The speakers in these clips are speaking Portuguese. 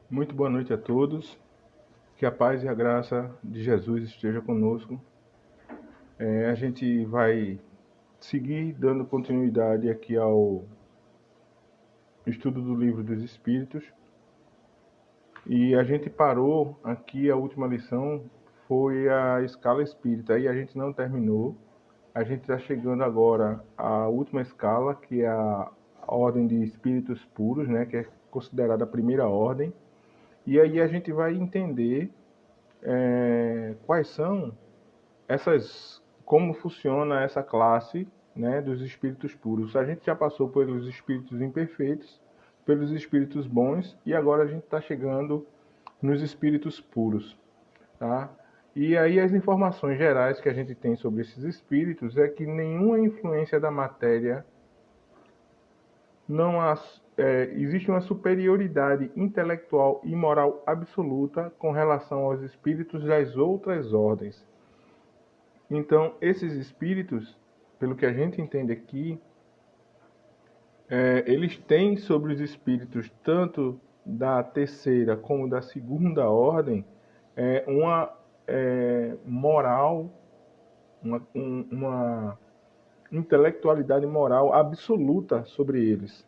Muito boa noite a todos. Que a paz e a graça de Jesus esteja conosco. A gente vai seguir dando continuidade aqui ao estudo do Livro dos Espíritos. E a gente parou aqui, a última lição foi a escala espírita. E a gente não terminou. A gente está chegando agora à última escala, que é a ordem de espíritos puros, né, que é considerada a primeira ordem. E aí a gente vai entender quais são como funciona essa classe, né, dos espíritos puros. A gente já passou pelos espíritos imperfeitos, pelos espíritos bons e agora a gente está chegando nos espíritos puros, tá? E aí as informações gerais que a gente tem sobre esses espíritos é que nenhuma influência da matéria não há, existe uma superioridade intelectual e moral absoluta com relação aos espíritos das outras ordens. Então, esses espíritos, pelo que a gente entende aqui, eles têm sobre os espíritos, tanto da terceira como da segunda ordem, uma moral, uma intelectualidade moral absoluta sobre eles.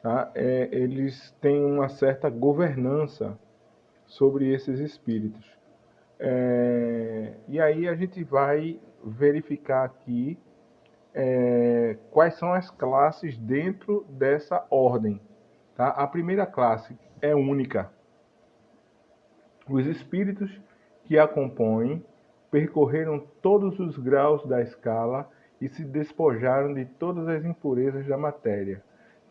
Tá? Eles têm uma certa governança sobre esses espíritos. E aí a gente vai verificar aqui quais são as classes dentro dessa ordem. Tá? A primeira classe é única. Os espíritos que a compõem percorreram todos os graus da escala e se despojaram de todas as impurezas da matéria,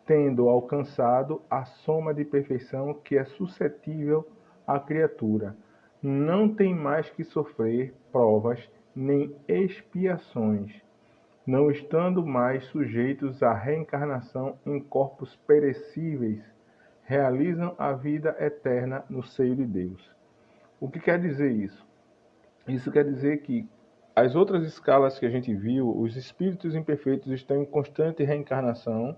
tendo alcançado a soma de perfeição que é suscetível à criatura. Não tem mais que sofrer provas nem expiações, não estando mais sujeitos à reencarnação em corpos perecíveis, realizam a vida eterna no seio de Deus. O que quer dizer isso? Isso quer dizer que as outras escalas que a gente viu, os espíritos imperfeitos estão em constante reencarnação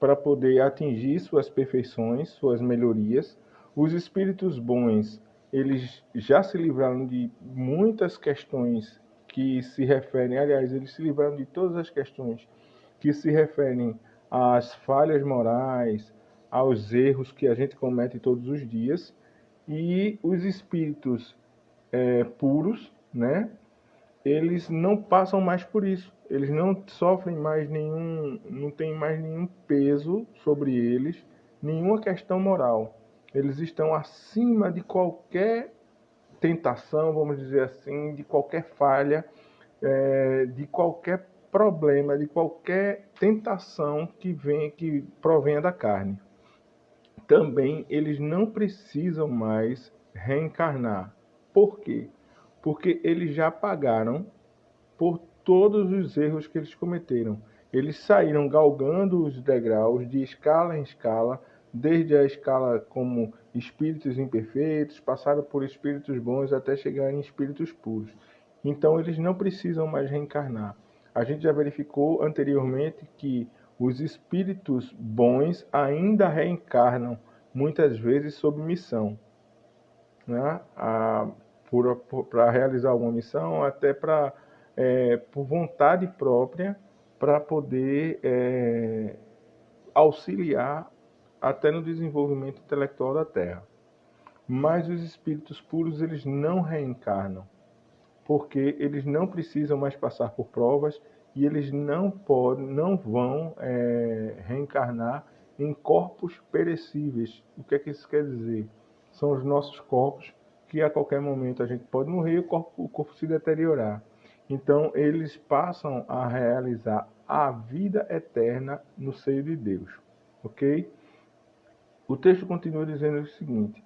para poder atingir suas perfeições, suas melhorias. Os espíritos bons, eles já se livraram de muitas questões que se referem, aliás, eles se livraram de todas as questões que se referem às falhas morais, aos erros que a gente comete todos os dias. E os espíritos puros, né? Eles não passam mais por isso. Eles não sofrem mais nenhum, não tem mais nenhum peso sobre eles, nenhuma questão moral. Eles estão acima de qualquer tentação, vamos dizer assim, de qualquer falha, de qualquer problema, de qualquer tentação que provenha da carne. Também eles não precisam mais reencarnar. Por quê? Porque eles já pagaram por todos os erros que eles cometeram. Eles saíram galgando os degraus de escala em escala, desde a escala como espíritos imperfeitos, passaram por espíritos bons até chegar em espíritos puros. Então eles não precisam mais reencarnar. A gente já verificou anteriormente que os espíritos bons ainda reencarnam, muitas vezes sob missão, né? Para realizar alguma missão, até por vontade própria, para poder auxiliar até no desenvolvimento intelectual da Terra. Mas os espíritos puros, eles não reencarnam, porque eles não precisam mais passar por provas e eles não vão reencarnar em corpos perecíveis. O que é que isso quer dizer? São os nossos corpos que a qualquer momento a gente pode morrer e o corpo se deteriorar. Então eles passam a realizar a vida eterna no seio de Deus, ok? O texto continua dizendo o seguinte: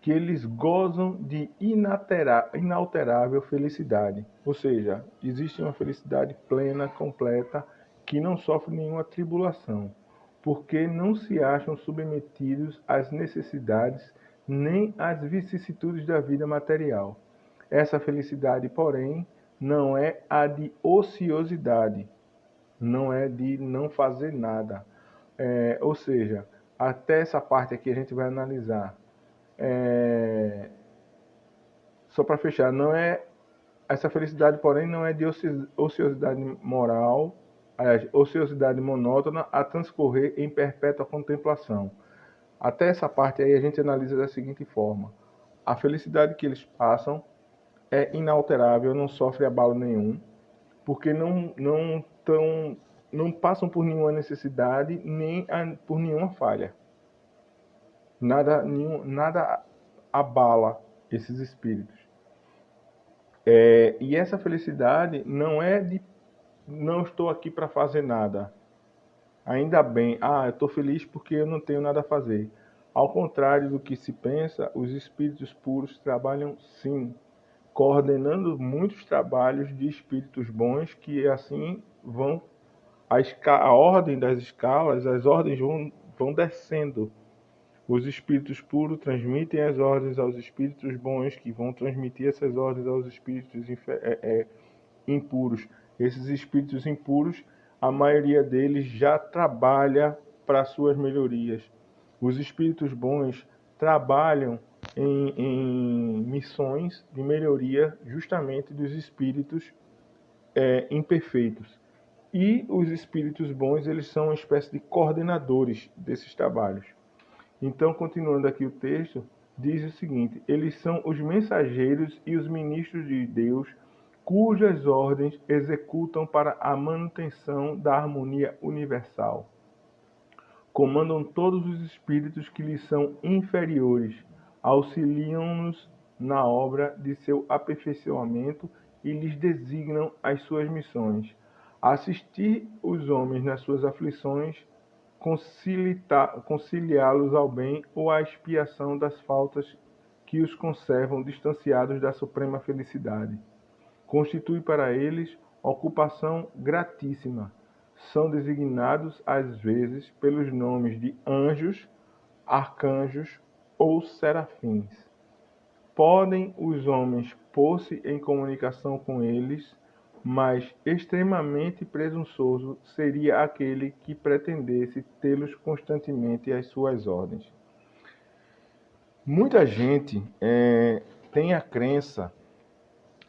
que eles gozam de inalterável felicidade. Ou seja, existe uma felicidade plena, completa, que não sofre nenhuma tribulação, porque não se acham submetidos às necessidades nem às vicissitudes da vida material. Essa felicidade, porém, não é a de ociosidade, não é de não fazer nada. Ou seja, até essa parte aqui a gente vai analisar. Só para fechar, não é essa felicidade, porém, não é de ociosidade moral, aliás, ociosidade monótona a transcorrer em perpétua contemplação. Até essa parte aí a gente analisa da seguinte forma: a felicidade que eles passam é inalterável, não sofre abalo nenhum, porque não passam por nenhuma necessidade nem por nenhuma falha. Nada abala esses espíritos. E essa felicidade não é de não estou aqui para fazer nada. Ainda bem, eu estou feliz porque eu não tenho nada a fazer. Ao contrário do que se pensa, os espíritos puros trabalham sim, coordenando muitos trabalhos de espíritos bons que assim vão a ordem das escalas, as ordens vão descendo. Os espíritos puros transmitem as ordens aos espíritos bons, que vão transmitir essas ordens aos espíritos impuros. Esses espíritos impuros, a maioria deles já trabalha para suas melhorias. Os espíritos bons trabalham em missões de melhoria justamente dos espíritos imperfeitos. E os espíritos bons, eles são uma espécie de coordenadores desses trabalhos. Então, continuando aqui o texto, diz o seguinte: eles são os mensageiros e os ministros de Deus, cujas ordens executam para a manutenção da harmonia universal. Comandam todos os espíritos que lhes são inferiores, auxiliam-nos na obra de seu aperfeiçoamento e lhes designam as suas missões. Assistir os homens nas suas aflições, conciliá-los ao bem ou à expiação das faltas que os conservam distanciados da suprema felicidade. Constitui para eles ocupação gratíssima. São designados, às vezes, pelos nomes de anjos, arcanjos ou serafins. Podem os homens pôr-se em comunicação com eles, mas extremamente presunçoso seria aquele que pretendesse tê-los constantemente às suas ordens. Muita gente tem a crença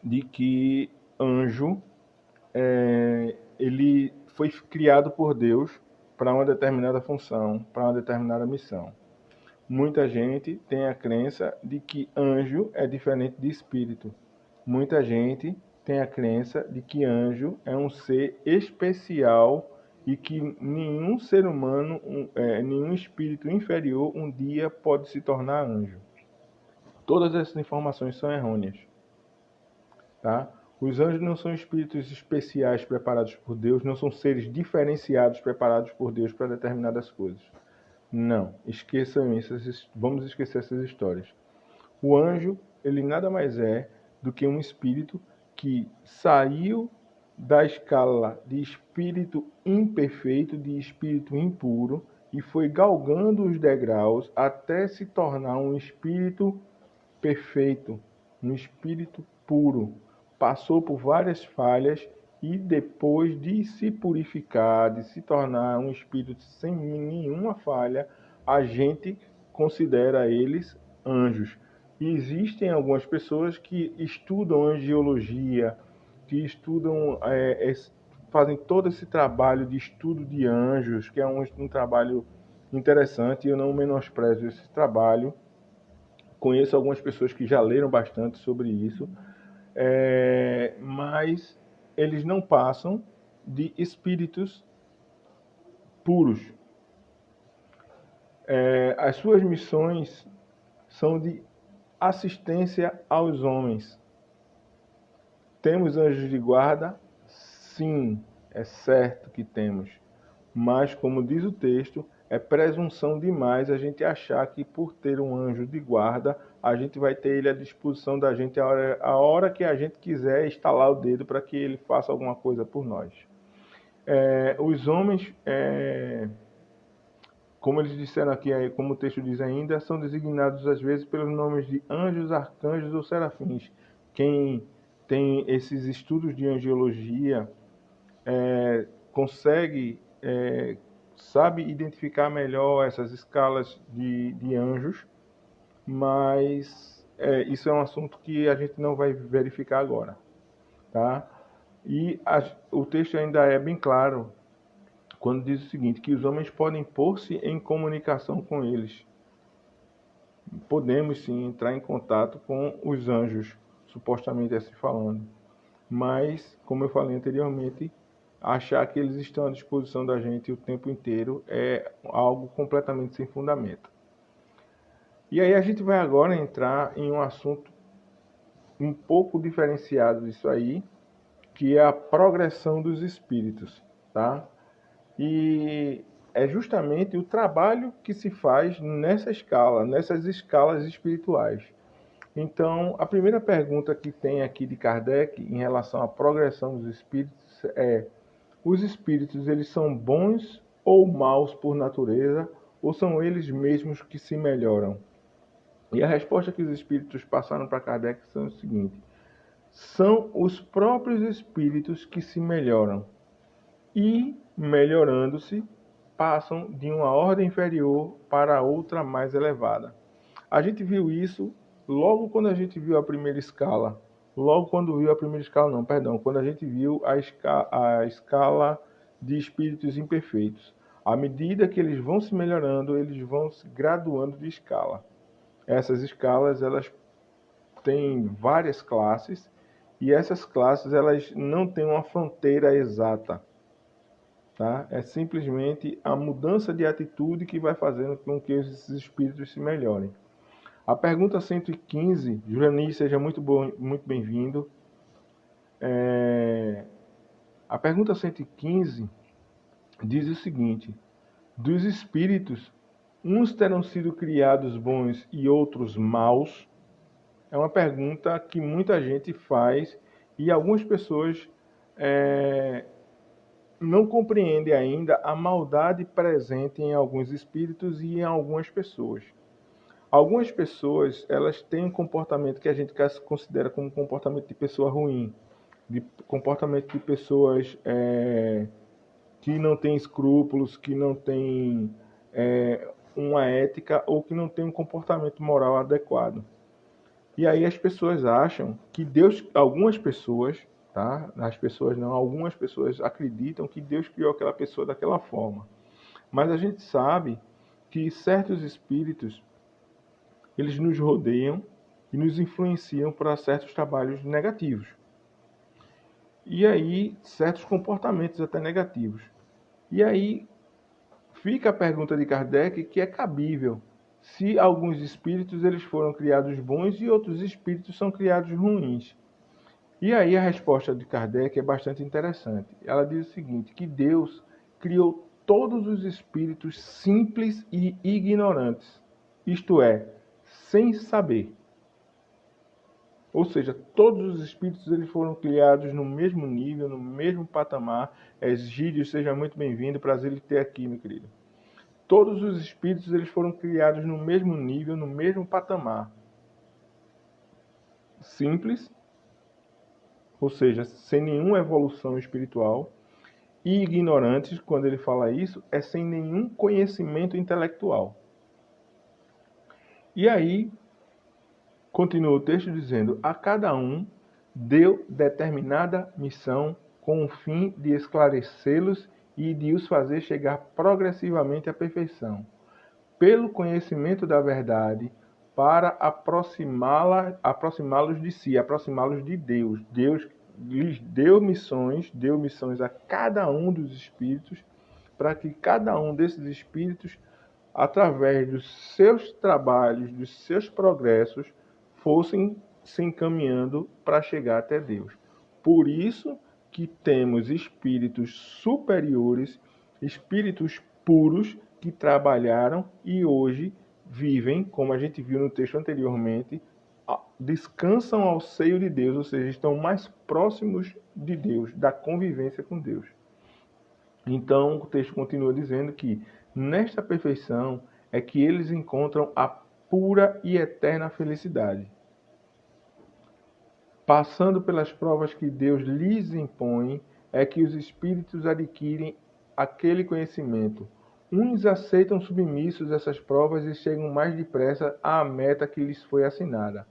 de que anjo ele foi criado por Deus para uma determinada função, para uma determinada missão. Muita gente tem a crença de que anjo é diferente de espírito. Muita gente tem a crença de que anjo é um ser especial e que nenhum ser humano, nenhum espírito inferior um dia pode se tornar anjo. Todas essas informações são errôneas. Tá? Os anjos não são espíritos especiais preparados por Deus, não são seres diferenciados preparados por Deus para determinadas coisas. Não, esqueçam isso, vamos esquecer essas histórias. O anjo, ele nada mais é do que um espírito que saiu da escala de espírito imperfeito, de espírito impuro, e foi galgando os degraus até se tornar um espírito perfeito, um espírito puro. Passou por várias falhas e depois de se purificar, de se tornar um espírito sem nenhuma falha, a gente considera eles anjos. E existem algumas pessoas que estudam angiologia, que estudam, fazem todo esse trabalho de estudo de anjos, que é um trabalho interessante, e eu não menosprezo esse trabalho. Conheço algumas pessoas que já leram bastante sobre isso, mas eles não passam de espíritos puros. As suas missões são de assistência aos homens. Temos anjos de guarda? Sim, é certo que temos. Mas, como diz o texto, é presunção demais a gente achar que por ter um anjo de guarda, a gente vai ter ele à disposição da gente a hora que a gente quiser estalar o dedo para que ele faça alguma coisa por nós. Os homens, como eles disseram aqui, como o texto diz ainda, são designados às vezes pelos nomes de anjos, arcanjos ou serafins. Quem tem esses estudos de angiologia consegue, sabe identificar melhor essas escalas de anjos, mas isso é um assunto que a gente não vai verificar agora, tá? E o texto ainda é bem claro quando diz o seguinte, que os homens podem pôr-se em comunicação com eles. Podemos sim entrar em contato com os anjos, supostamente assim falando. Mas, como eu falei anteriormente, achar que eles estão à disposição da gente o tempo inteiro é algo completamente sem fundamento. E aí a gente vai agora entrar em um assunto um pouco diferenciado disso aí, que é a progressão dos espíritos, tá? E é justamente o trabalho que se faz nessa escala, nessas escalas espirituais. Então, a primeira pergunta que tem aqui de Kardec em relação à progressão dos espíritos é: os espíritos eles são bons ou maus por natureza, ou são eles mesmos que se melhoram? E a resposta que os espíritos passaram para Kardec são o seguinte: são os próprios espíritos que se melhoram e, melhorando-se, passam de uma ordem inferior para outra mais elevada. A gente viu isso logo quando a gente viu a primeira escala. Logo quando viu a primeira escala, não, perdão, quando a gente viu a escala de espíritos imperfeitos. À medida que eles vão se melhorando, eles vão se graduando de escala. Essas escalas, elas têm várias classes e essas classes, elas não têm uma fronteira exata. Tá? É simplesmente a mudança de atitude que vai fazendo com que esses espíritos se melhorem. A pergunta 115, Jurani, seja muito bem-vindo. A pergunta 115 diz o seguinte: dos espíritos, uns terão sido criados bons e outros maus? É uma pergunta que muita gente faz e algumas pessoas não compreendem ainda a maldade presente em alguns espíritos e em algumas pessoas. Algumas pessoas, elas têm um comportamento que a gente considera como um comportamento de pessoa ruim, de comportamento de pessoas que não têm escrúpulos, que não têm uma ética ou que não têm um comportamento moral adequado. E aí as pessoas acham que Deus, algumas pessoas, tá? As pessoas não, algumas pessoas acreditam que Deus criou aquela pessoa daquela forma. Mas a gente sabe que certos espíritos eles nos rodeiam e nos influenciam para certos trabalhos negativos. E aí, certos comportamentos até negativos. E aí, fica a pergunta de Kardec que é cabível. Se alguns espíritos eles foram criados bons e outros espíritos são criados ruins. E aí a resposta de Kardec é bastante interessante. Ela diz o seguinte, que Deus criou todos os espíritos simples e ignorantes. Isto é, sem saber. Ou seja, todos os espíritos eles foram criados no mesmo nível, no mesmo patamar. Egídio, seja muito bem-vindo, prazer em ter aqui, meu querido. Todos os espíritos eles foram criados no mesmo nível, no mesmo patamar. Simples, ou seja, sem nenhuma evolução espiritual. E ignorantes, quando ele fala isso, é sem nenhum conhecimento intelectual. E aí, continua o texto dizendo: a cada um deu determinada missão com o fim de esclarecê-los e de os fazer chegar progressivamente à perfeição, pelo conhecimento da verdade, para aproximá-los de si, aproximá-los de Deus. Deus lhes deu missões a cada um dos espíritos, para que cada um desses espíritos, através dos seus trabalhos, dos seus progressos, fossem se encaminhando para chegar até Deus. Por isso que temos espíritos superiores, espíritos puros, que trabalharam e hoje vivem, como a gente viu no texto anteriormente, descansam ao seio de Deus, ou seja, estão mais próximos de Deus, da convivência com Deus. Então, o texto continua dizendo que nesta perfeição é que eles encontram a pura e eterna felicidade. Passando pelas provas que Deus lhes impõe, é que os espíritos adquirem aquele conhecimento, Uns aceitam submissos essas provas e chegam mais depressa à meta que lhes foi assinada.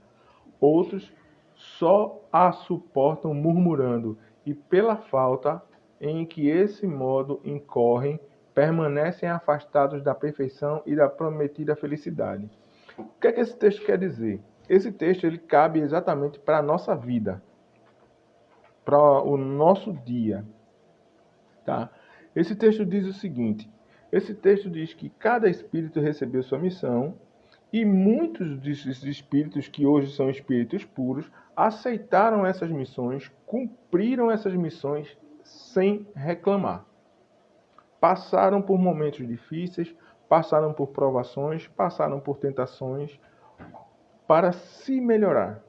Outros só a suportam murmurando, e pela falta em que esse modo incorrem, permanecem afastados da perfeição e da prometida felicidade. O que é que esse texto quer dizer? Esse texto ele cabe exatamente para a nossa vida, para o nosso dia. Tá? Esse texto diz o seguinte: esse texto diz que cada espírito recebeu sua missão e muitos desses espíritos, que hoje são espíritos puros, aceitaram essas missões, cumpriram essas missões sem reclamar. Passaram por momentos difíceis, passaram por provações, passaram por tentações para se melhorar.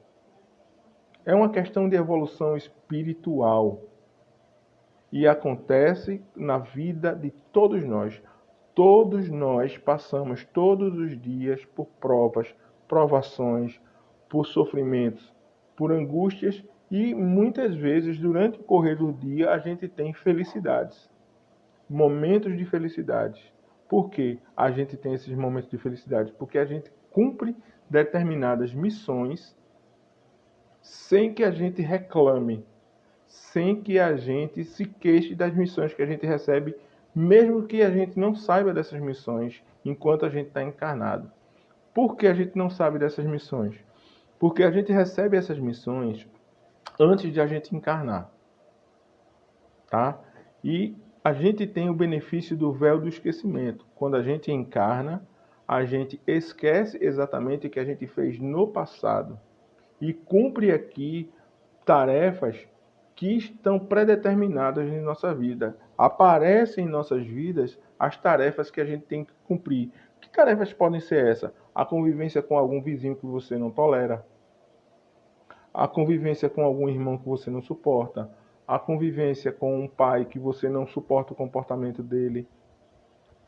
É uma questão de evolução espiritual. E acontece na vida de todos nós. Todos nós passamos todos os dias por provas, provações, por sofrimentos, por angústias e muitas vezes durante o correr do dia a gente tem felicidades, momentos de felicidade. Por que a gente tem esses momentos de felicidade? Porque a gente cumpre determinadas missões sem que a gente reclame, sem que a gente se queixe das missões que a gente recebe, mesmo que a gente não saiba dessas missões enquanto a gente está encarnado. Por que a gente não sabe dessas missões? Porque a gente recebe essas missões antes de a gente encarnar, tá? E a gente tem o benefício do véu do esquecimento. Quando a gente encarna, a gente esquece exatamente o que a gente fez no passado e cumpre aqui tarefas que estão predeterminadas em nossa vida. Aparecem em nossas vidas as tarefas que a gente tem que cumprir. Que tarefas podem ser essas? A convivência com algum vizinho que você não tolera, a convivência com algum irmão que você não suporta, a convivência com um pai que você não suporta o comportamento dele.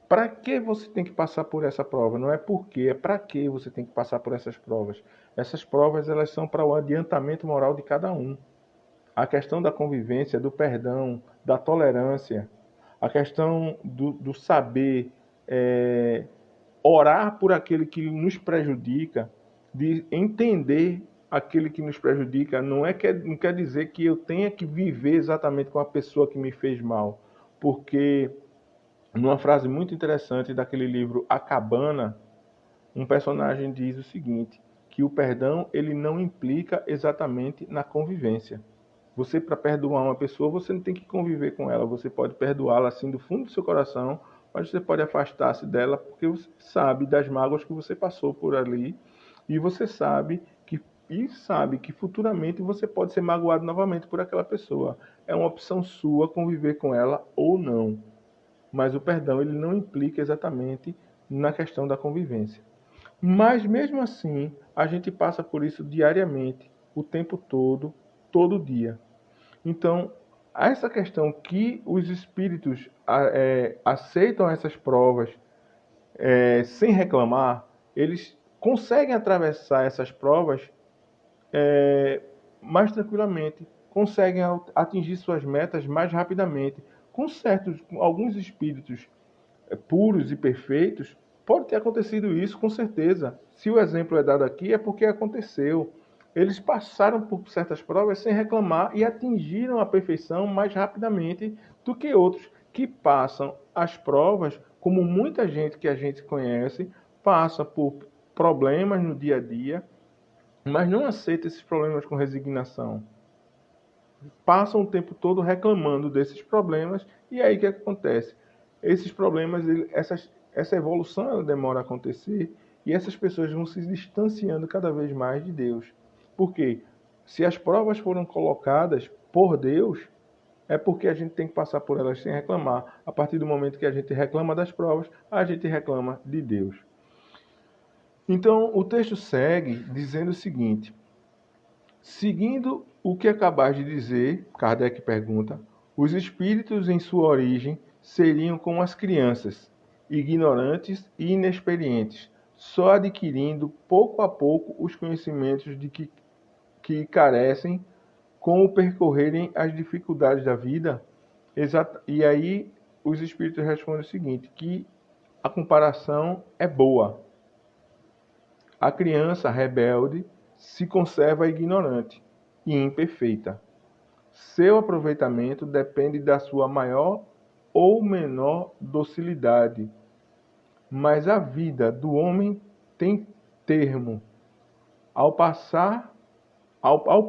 Para que você tem que passar por essa prova? Não é porque, é para que você tem que passar por essas provas. Essas provas elas são para o adiantamento moral de cada um. A questão da convivência, do perdão, da tolerância, a questão do saber orar por aquele que nos prejudica, de entender aquele que nos prejudica, não quer dizer que eu tenha que viver exatamente com a pessoa que me fez mal, porque numa frase muito interessante daquele livro A Cabana, um personagem diz o seguinte, que o perdão ele não implica exatamente na convivência. Você, para perdoar uma pessoa, você não tem que conviver com ela. Você pode perdoá-la assim do fundo do seu coração, mas você pode afastar-se dela porque você sabe das mágoas que você passou por ali e você sabe que futuramente você pode ser magoado novamente por aquela pessoa. É uma opção sua conviver com ela ou não. Mas o perdão ele não implica exatamente na questão da convivência. Mas mesmo assim, a gente passa por isso diariamente, o tempo todo dia. Então, essa questão que os espíritos aceitam essas provas sem reclamar, eles conseguem atravessar essas provas mais tranquilamente, conseguem atingir suas metas mais rapidamente. Com alguns espíritos puros e perfeitos, pode ter acontecido isso com certeza. Se o exemplo é dado aqui, é porque aconteceu. Eles passaram por certas provas sem reclamar e atingiram a perfeição mais rapidamente do que outros que passam as provas, como muita gente que a gente conhece, passa por problemas no dia a dia, mas não aceita esses problemas com resignação. Passam o tempo todo reclamando desses problemas e aí o que acontece? Esses problemas, essa evolução ela demora a acontecer e essas pessoas vão se distanciando cada vez mais de Deus. Por quê? Se as provas foram colocadas por Deus, é porque a gente tem que passar por elas sem reclamar. A partir do momento que a gente reclama das provas, a gente reclama de Deus. Então, o texto segue dizendo o seguinte: seguindo o que acabas de dizer, Kardec pergunta, os espíritos em sua origem seriam como as crianças, ignorantes e inexperientes, só adquirindo pouco a pouco os conhecimentos de que carecem com o percorrerem as dificuldades da vida. E aí os espíritos respondem o seguinte, que a comparação é boa. A criança rebelde se conserva ignorante e imperfeita. Seu aproveitamento depende da sua maior ou menor docilidade. Mas a vida do homem tem termo, ao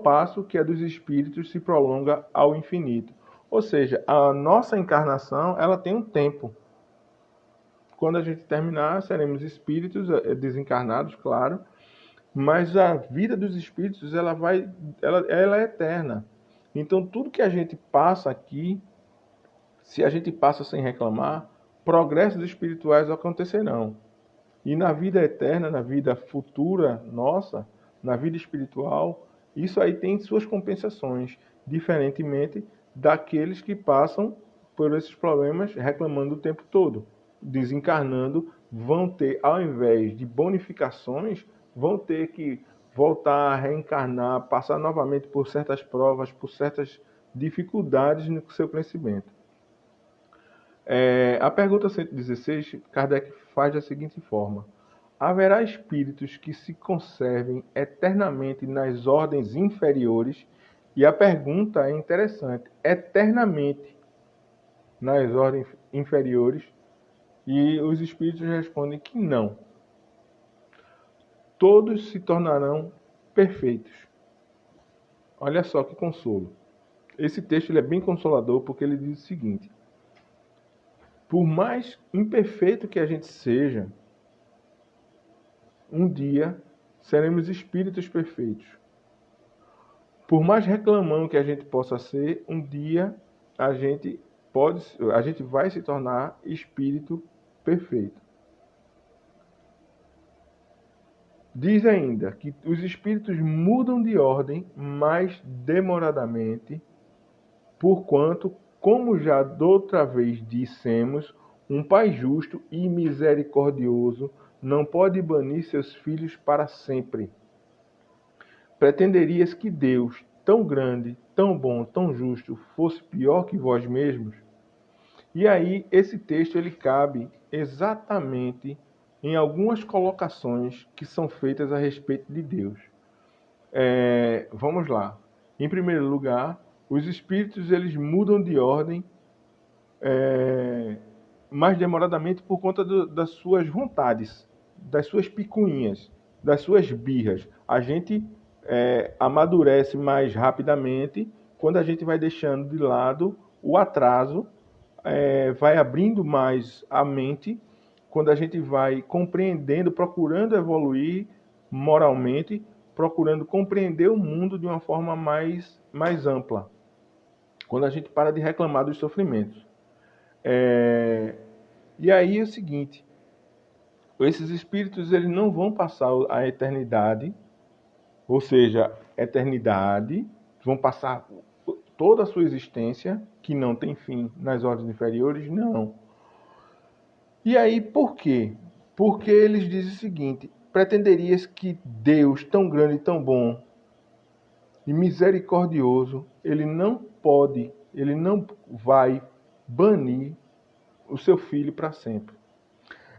passo que a dos espíritos se prolonga ao infinito. Ou seja, a nossa encarnação, ela tem um tempo. Quando a gente terminar, seremos espíritos desencarnados, claro, mas a vida dos espíritos, ela é eterna. Então, tudo que a gente passa aqui, se a gente passa sem reclamar, progressos espirituais acontecerão. E na vida eterna, na vida futura nossa, na vida espiritual, isso aí tem suas compensações, diferentemente daqueles que passam por esses problemas reclamando o tempo todo. Desencarnando, vão ter, ao invés de bonificações, vão ter que voltar a reencarnar, passar novamente por certas provas, por certas dificuldades no seu crescimento. A pergunta 116, Kardec faz da seguinte forma: haverá espíritos que se conservem eternamente nas ordens inferiores? E a pergunta é interessante: eternamente nas ordens inferiores? E os espíritos respondem que não. Todos se tornarão perfeitos. Olha só que consolo. Esse texto ele é bem consolador porque ele diz o seguinte: por mais imperfeito que a gente seja, um dia seremos espíritos perfeitos. Por mais reclamão que a gente possa ser, um dia a gente vai se tornar espírito perfeito. Diz ainda que os espíritos mudam de ordem mais demoradamente, porquanto, como já doutra vez dissemos, um pai justo e misericordioso não pode banir seus filhos para sempre. Pretenderias que Deus, tão grande, tão bom, tão justo, fosse pior que vós mesmos? E aí, esse texto ele cabe exatamente em algumas colocações que são feitas a respeito de Deus. Vamos lá. Em primeiro lugar, os espíritos eles mudam de ordem mais demoradamente por conta das suas vontades, das suas picuinhas, das suas birras. A gente amadurece mais rapidamente quando a gente vai deixando de lado o atraso, vai abrindo mais a mente, quando a gente vai compreendendo, procurando evoluir moralmente, procurando compreender o mundo de uma forma mais ampla. Quando a gente para de reclamar dos sofrimentos. E aí é o seguinte: esses espíritos eles não vão passar a eternidade, ou seja, eternidade, vão passar toda a sua existência, que não tem fim nas ordens inferiores, não. E aí por quê? Porque eles dizem o seguinte: pretenderias que Deus, tão grande e tão bom e misericordioso, ele não vai banir o seu filho para sempre.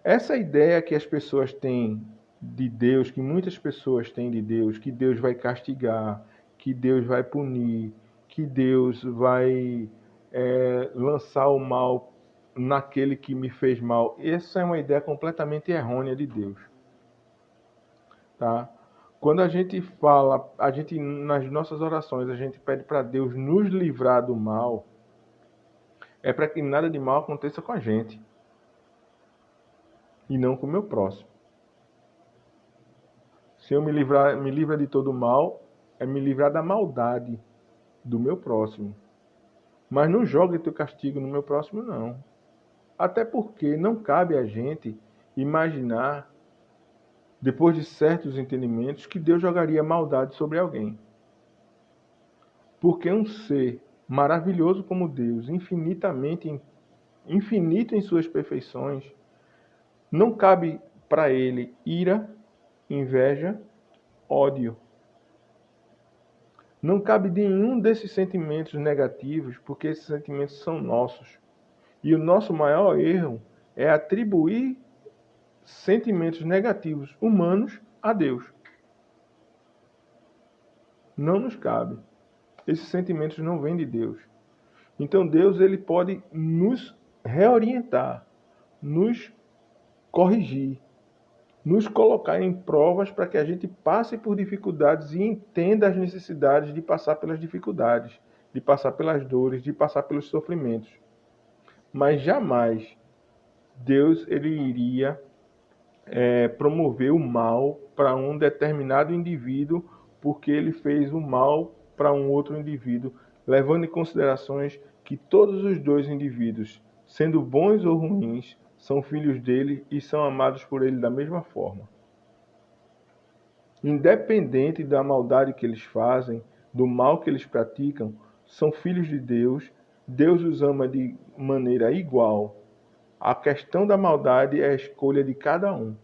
Essa ideia que as pessoas têm de Deus, que muitas pessoas têm de Deus, que Deus vai castigar, que Deus vai punir, que Deus vai lançar o mal naquele que me fez mal. Essa é uma ideia completamente errônea de Deus. Tá? Quando a gente fala, nas nossas orações, a gente pede para Deus nos livrar do mal, é para que nada de mal aconteça com a gente e não com o meu próximo. Se eu me livra de todo mal, é me livrar da maldade do meu próximo. Mas não jogue teu castigo no meu próximo, não. Até porque não cabe a gente imaginar, depois de certos entendimentos, que Deus jogaria maldade sobre alguém. Porque um ser maravilhoso como Deus, infinito em suas perfeições, não cabe para ele ira, inveja, ódio. Não cabe nenhum desses sentimentos negativos, porque esses sentimentos são nossos. E o nosso maior erro é atribuir sentimentos negativos humanos a Deus. Não nos cabe. Esses sentimentos não vêm de Deus. Então Deus ele pode nos reorientar, nos corrigir, nos colocar em provas para que a gente passe por dificuldades e entenda as necessidades de passar pelas dificuldades, de passar pelas dores, de passar pelos sofrimentos. Mas jamais Deus ele iria promover o mal para um determinado indivíduo porque ele fez o mal para um outro indivíduo, levando em considerações que todos os dois indivíduos, sendo bons ou ruins, são filhos dele e são amados por ele da mesma forma. Independente da maldade que eles fazem, do mal que eles praticam, são filhos de Deus, Deus os ama de maneira igual. A questão da maldade é a escolha de cada um.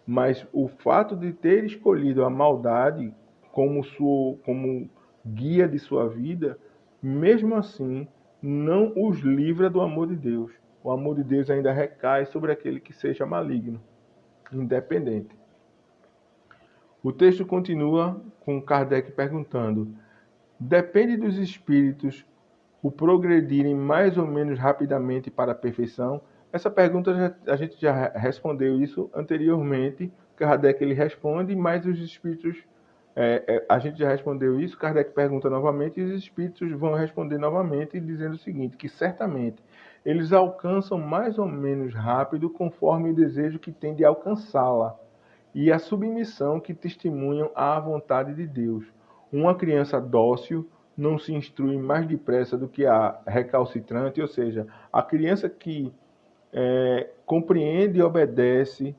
Mas o fato de ter escolhido a maldade como guia de sua vida, mesmo assim, não os livra do amor de Deus. O amor de Deus ainda recai sobre aquele que seja maligno, independente. O texto continua com Kardec perguntando: depende dos espíritos o progredirem mais ou menos rapidamente para a perfeição? Essa pergunta a gente já respondeu isso anteriormente. Kardec ele responde, mas os espíritos a gente já respondeu isso. Kardec pergunta novamente e os espíritos vão responder novamente dizendo o seguinte, que certamente eles alcançam mais ou menos rápido conforme o desejo que tem de alcançá-la e a submissão que testemunham à vontade de Deus. Uma criança dócil não se instrui mais depressa do que a recalcitrante, ou seja, a criança que compreende e obedece,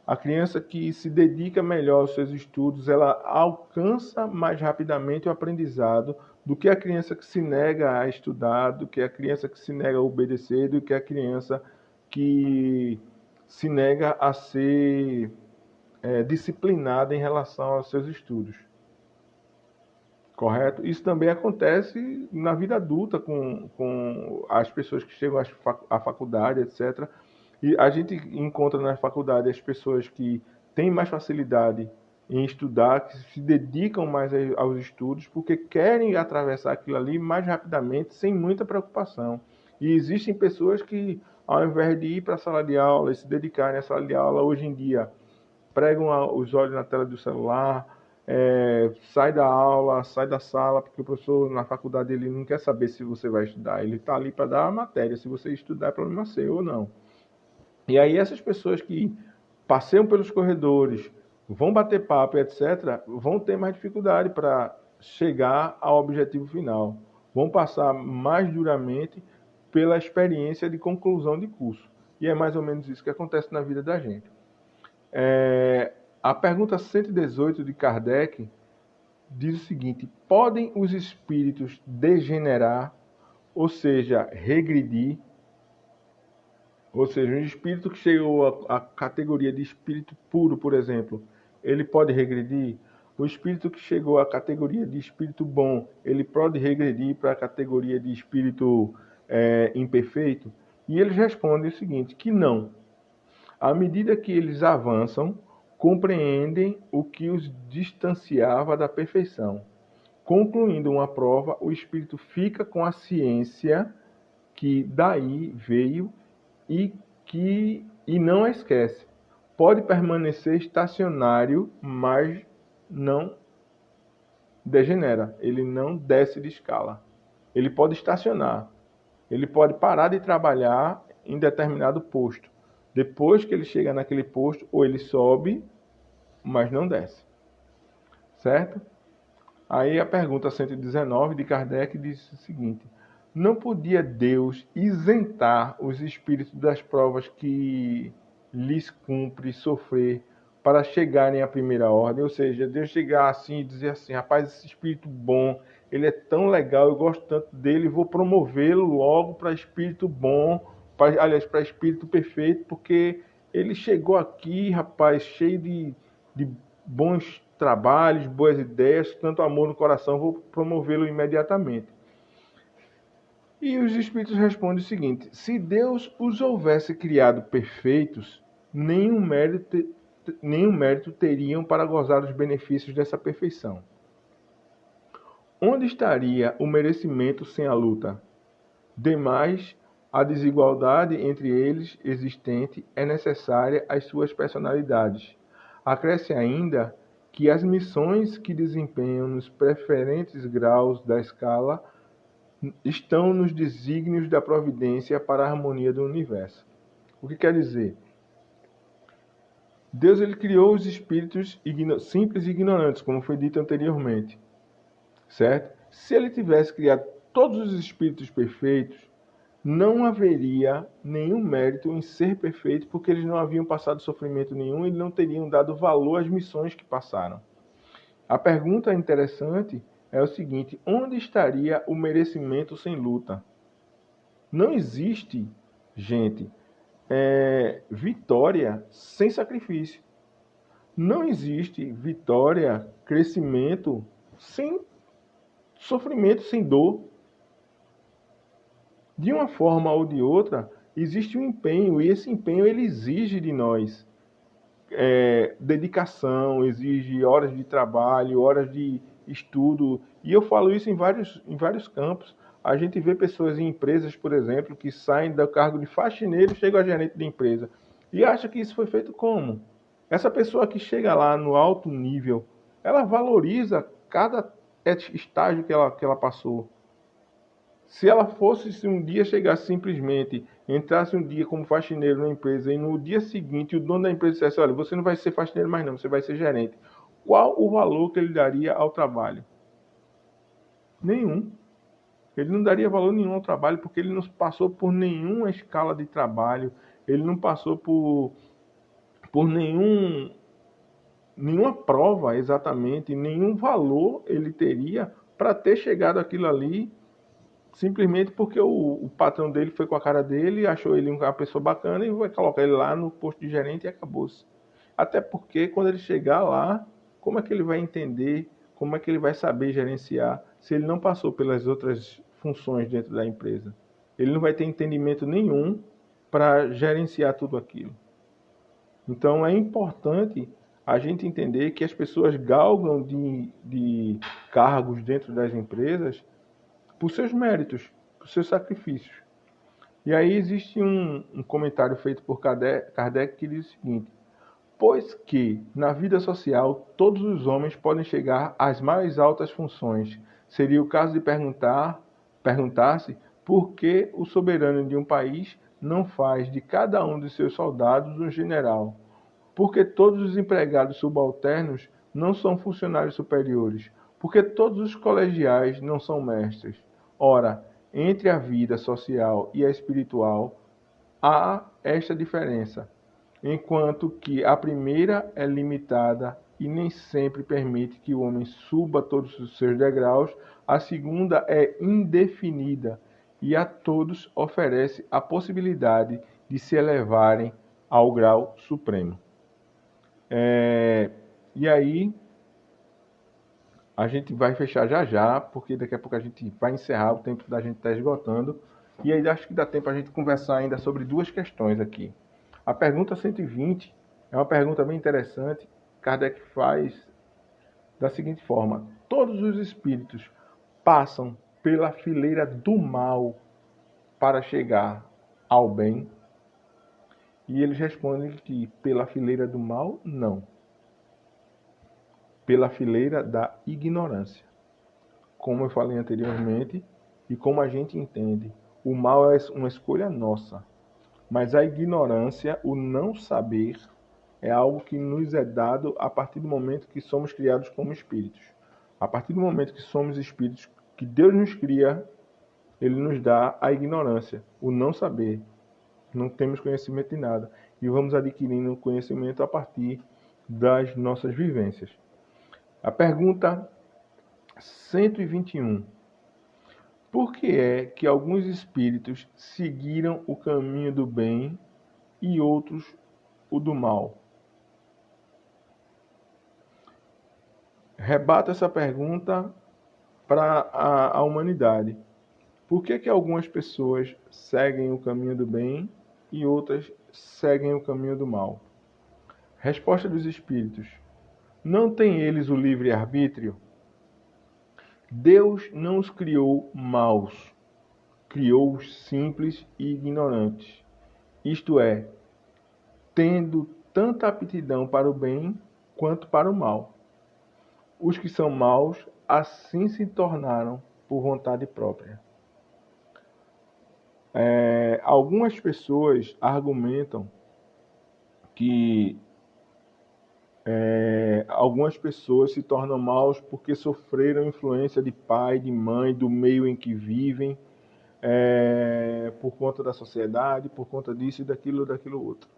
a criança que se dedica melhor aos seus estudos, ela alcança mais rapidamente o aprendizado do que a criança que se nega a estudar, do que a criança que se nega a obedecer, do que a criança que se nega a ser disciplinada em relação aos seus estudos. Correto? Isso também acontece na vida adulta com as pessoas que chegam à faculdade, etc. E a gente encontra na faculdade as pessoas que têm mais facilidade em estudar, que se dedicam mais aos estudos, porque querem atravessar aquilo ali mais rapidamente, sem muita preocupação. E existem pessoas que, ao invés de ir para a sala de aula e se dedicarem à sala de aula, hoje em dia, pregam os olhos na tela do celular, sai da aula, sai da sala, porque o professor na faculdade ele não quer saber se você vai estudar, ele está ali para dar a matéria, se você estudar é problema seu ou não. E aí essas pessoas que passeiam pelos corredores, vão bater papo, etc., vão ter mais dificuldade para chegar ao objetivo final. Vão passar mais duramente pela experiência de conclusão de curso. E é mais ou menos isso que acontece na vida da gente. A pergunta 118 de Kardec diz o seguinte: podem os espíritos degenerar, ou seja, regredir? Ou seja, um espírito que chegou à categoria de espírito puro, por exemplo, ele pode regredir? O espírito que chegou à categoria de espírito bom, ele pode regredir para a categoria de espírito imperfeito? E eles respondem o seguinte, que não. À medida que eles avançam, compreendem o que os distanciava da perfeição. Concluindo uma prova, o espírito fica com a ciência que daí veio e não a esquece. Pode permanecer estacionário, mas não degenera. Ele não desce de escala. Ele pode estacionar. Ele pode parar de trabalhar em determinado posto. Depois que ele chega naquele posto, ou ele sobe, mas não desce. Certo? Aí a pergunta 119 de Kardec diz o seguinte: não podia Deus isentar os espíritos das provas que lhes cumpre sofrer para chegarem à primeira ordem? Ou seja, Deus chegar assim e dizer assim, rapaz, esse espírito bom, ele é tão legal, eu gosto tanto dele, vou promovê-lo logo para espírito bom, para espírito perfeito, porque ele chegou aqui, rapaz, cheio de bons trabalhos, boas ideias, tanto amor no coração, vou promovê-lo imediatamente. E os espíritos respondem o seguinte: se Deus os houvesse criado perfeitos, nenhum mérito teriam para gozar dos benefícios dessa perfeição. Onde estaria o merecimento sem a luta? Demais, a desigualdade entre eles existente é necessária às suas personalidades. Acresce ainda que as missões que desempenham nos preferentes graus da escala estão nos desígnios da providência para a harmonia do universo. O que quer dizer? Deus ele criou os espíritos simples e ignorantes, como foi dito anteriormente, certo? Se ele tivesse criado todos os espíritos perfeitos, não haveria nenhum mérito em ser perfeito, porque eles não haviam passado sofrimento nenhum e não teriam dado valor às missões que passaram. A pergunta interessante é o seguinte: onde estaria o merecimento sem luta? Não existe, gente, vitória sem sacrifício. Não existe vitória, crescimento sem sofrimento, sem dor. De uma forma ou de outra, existe um empenho, e esse empenho ele exige de nós dedicação, exige horas de trabalho, horas de estudo, e eu falo isso em vários campos. A gente vê pessoas em empresas, por exemplo, que saem do cargo de faxineiro e chegam a gerente de empresa, e acha que isso foi feito como? Essa pessoa que chega lá no alto nível, ela valoriza cada estágio que ela passou. Se ela fosse, se um dia chegasse simplesmente, entrasse um dia como faxineiro na empresa e no dia seguinte o dono da empresa dissesse: olha, você não vai ser faxineiro mais não, você vai ser gerente. Qual o valor que ele daria ao trabalho? Nenhum. Ele não daria valor nenhum ao trabalho porque ele não passou por nenhuma escala de trabalho, ele não passou por nenhuma prova exatamente, nenhum valor ele teria para ter chegado aquilo ali simplesmente porque o patrão dele foi com a cara dele, achou ele uma pessoa bacana e vai colocar ele lá no posto de gerente e acabou-se. Até porque quando ele chegar lá, como é que ele vai entender, como é que ele vai saber gerenciar se ele não passou pelas outras funções dentro da empresa? Ele não vai ter entendimento nenhum para gerenciar tudo aquilo. Então é importante a gente entender que as pessoas galgam de cargos dentro das empresas por seus méritos, por seus sacrifícios. E aí existe um comentário feito por Kardec que diz o seguinte: pois que na vida social todos os homens podem chegar às mais altas funções, seria o caso de perguntar-se por que o soberano de um país não faz de cada um de seus soldados um general, porque todos os empregados subalternos não são funcionários superiores, porque todos os colegiais não são mestres. Ora, entre a vida social e a espiritual há esta diferença, enquanto que a primeira é limitada e nem sempre permite que o homem suba todos os seus degraus, a segunda é indefinida e a todos oferece a possibilidade de se elevarem ao grau supremo. E aí, a gente vai fechar já já, porque daqui a pouco a gente vai encerrar, o tempo da gente está esgotando. E aí acho que dá tempo a gente conversar ainda sobre duas questões aqui. A pergunta 120 é uma pergunta bem interessante. Kardec faz da seguinte forma: todos os espíritos passam pela fileira do mal para chegar ao bem? E eles respondem que pela fileira do mal, não. Pela fileira da ignorância. Como eu falei anteriormente, e como a gente entende, o mal é uma escolha nossa. Mas a ignorância, o não saber, é algo que nos é dado a partir do momento que somos criados como espíritos. A partir do momento que somos espíritos, que Deus nos cria, Ele nos dá a ignorância, o não saber. Não temos conhecimento de nada. E vamos adquirindo conhecimento a partir das nossas vivências. A pergunta 121. Por que é que alguns espíritos seguiram o caminho do bem e outros o do mal? Rebato essa pergunta para a humanidade. Por que algumas pessoas seguem o caminho do bem e outras seguem o caminho do mal? Resposta dos espíritos: não têm eles o livre-arbítrio? Deus não os criou maus, criou-os simples e ignorantes. Isto é, tendo tanta aptidão para o bem quanto para o mal. Os que são maus assim se tornaram por vontade própria. Algumas pessoas argumentam que algumas pessoas se tornam maus porque sofreram influência de pai, de mãe, do meio em que vivem, por conta da sociedade, por conta disso e daquilo outro.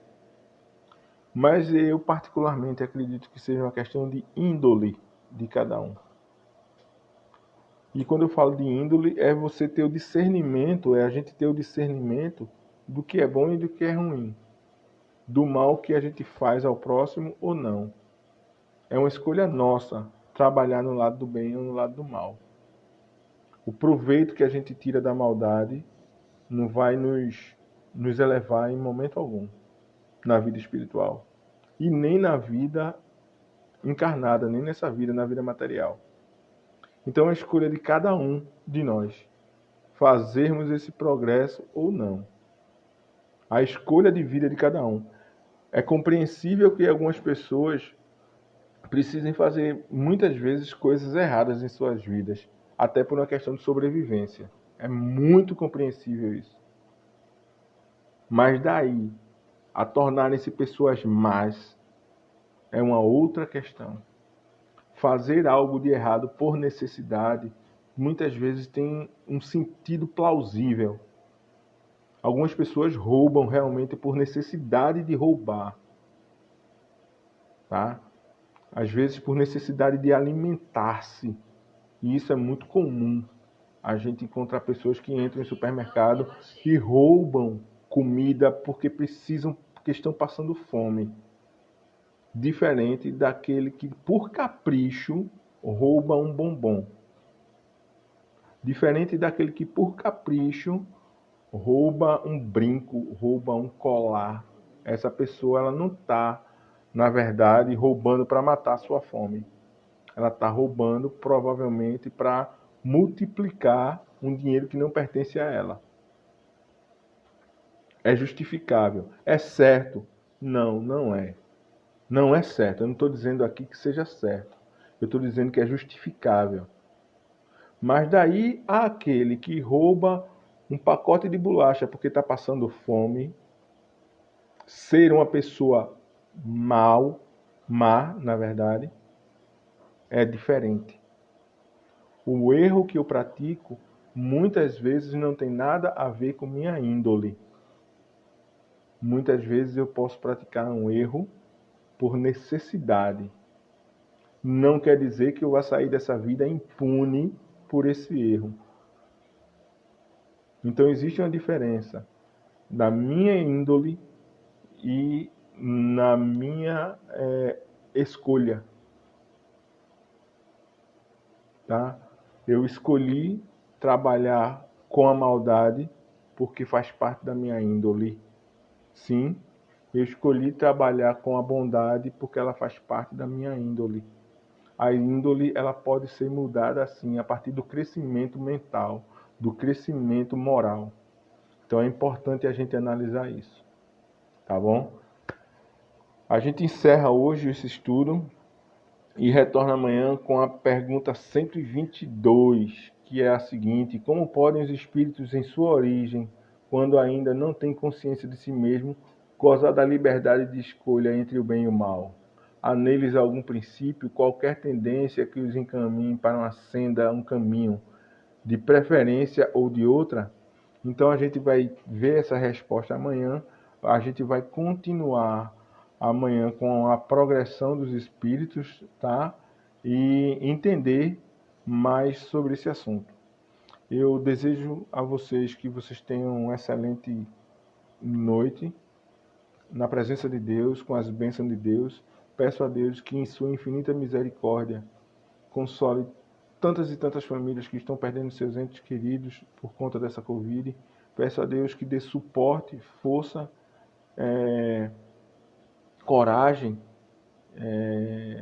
Mas eu particularmente acredito que seja uma questão de índole de cada um. E quando eu falo de índole, é você ter o discernimento, é a gente ter o discernimento do que é bom e do que é ruim, do mal que a gente faz ao próximo ou não. É uma escolha nossa trabalhar no lado do bem ou no lado do mal. O proveito que a gente tira da maldade não vai nos elevar em momento algum na vida espiritual. E nem na vida encarnada, nem nessa vida, na vida material. Então é a escolha de cada um de nós fazermos esse progresso ou não. A escolha de vida de cada um. É compreensível que algumas pessoas precisem fazer muitas vezes coisas erradas em suas vidas, até por uma questão de sobrevivência. É muito compreensível isso. Mas daí a tornarem-se pessoas más é uma outra questão. Fazer algo de errado por necessidade muitas vezes tem um sentido plausível. Algumas pessoas roubam realmente por necessidade de roubar, tá? Às vezes por necessidade de alimentar-se. E isso é muito comum. A gente encontra pessoas que entram em supermercado e roubam comida porque estão passando fome. Diferente daquele que, por capricho, rouba um bombom. Diferente daquele que, por capricho, rouba um brinco, rouba um colar. Essa pessoa ela não está, na verdade, roubando para matar a sua fome. Ela está roubando, provavelmente, para multiplicar um dinheiro que não pertence a ela. É justificável. É certo? Não, não é. Não é certo. Eu não estou dizendo aqui que seja certo. Eu estou dizendo que é justificável. Mas daí há aquele que rouba um pacote de bolacha porque está passando fome, ser uma pessoa má, na verdade, é diferente. O erro que eu pratico muitas vezes não tem nada a ver com minha índole. Muitas vezes eu posso praticar um erro por necessidade. Não quer dizer que eu vá sair dessa vida impune por esse erro. Então existe uma diferença da minha índole e na minha escolha. Tá? Eu escolhi trabalhar com a maldade porque faz parte da minha índole. Sim, eu escolhi trabalhar com a bondade porque ela faz parte da minha índole. A índole ela pode ser mudada assim a partir do crescimento mental, do crescimento moral. Então é importante a gente analisar isso. Tá bom? A gente encerra hoje esse estudo e retorna amanhã com a pergunta 122, que é a seguinte: como podem os espíritos em sua origem, quando ainda não têm consciência de si mesmo, gozar da liberdade de escolha entre o bem e o mal? Há neles algum princípio, qualquer tendência que os encaminhe para uma senda, um caminho, de preferência ou de outra? Então a gente vai ver essa resposta amanhã. A gente vai continuar amanhã com a progressão dos espíritos, tá? E entender mais sobre esse assunto. Eu desejo a vocês que vocês tenham uma excelente noite na presença de Deus, com as bênçãos de Deus. Peço a Deus que em sua infinita misericórdia console tantas e tantas famílias que estão perdendo seus entes queridos por conta dessa Covid. Peço a Deus que dê suporte, força, coragem,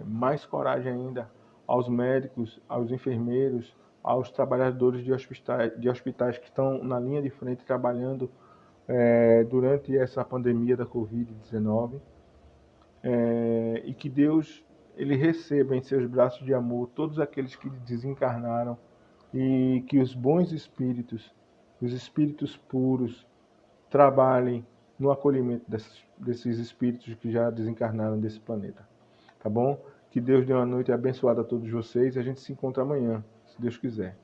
mais coragem ainda aos médicos, aos enfermeiros, aos trabalhadores de hospitais que estão na linha de frente trabalhando durante essa pandemia da Covid-19. E que Deus ele receba em seus braços de amor todos aqueles que desencarnaram e que os bons espíritos, os espíritos puros, trabalhem no acolhimento desses espíritos que já desencarnaram desse planeta. Tá bom? Que Deus dê uma noite abençoada a todos vocês e a gente se encontra amanhã, se Deus quiser.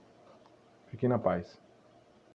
Fiquem na paz.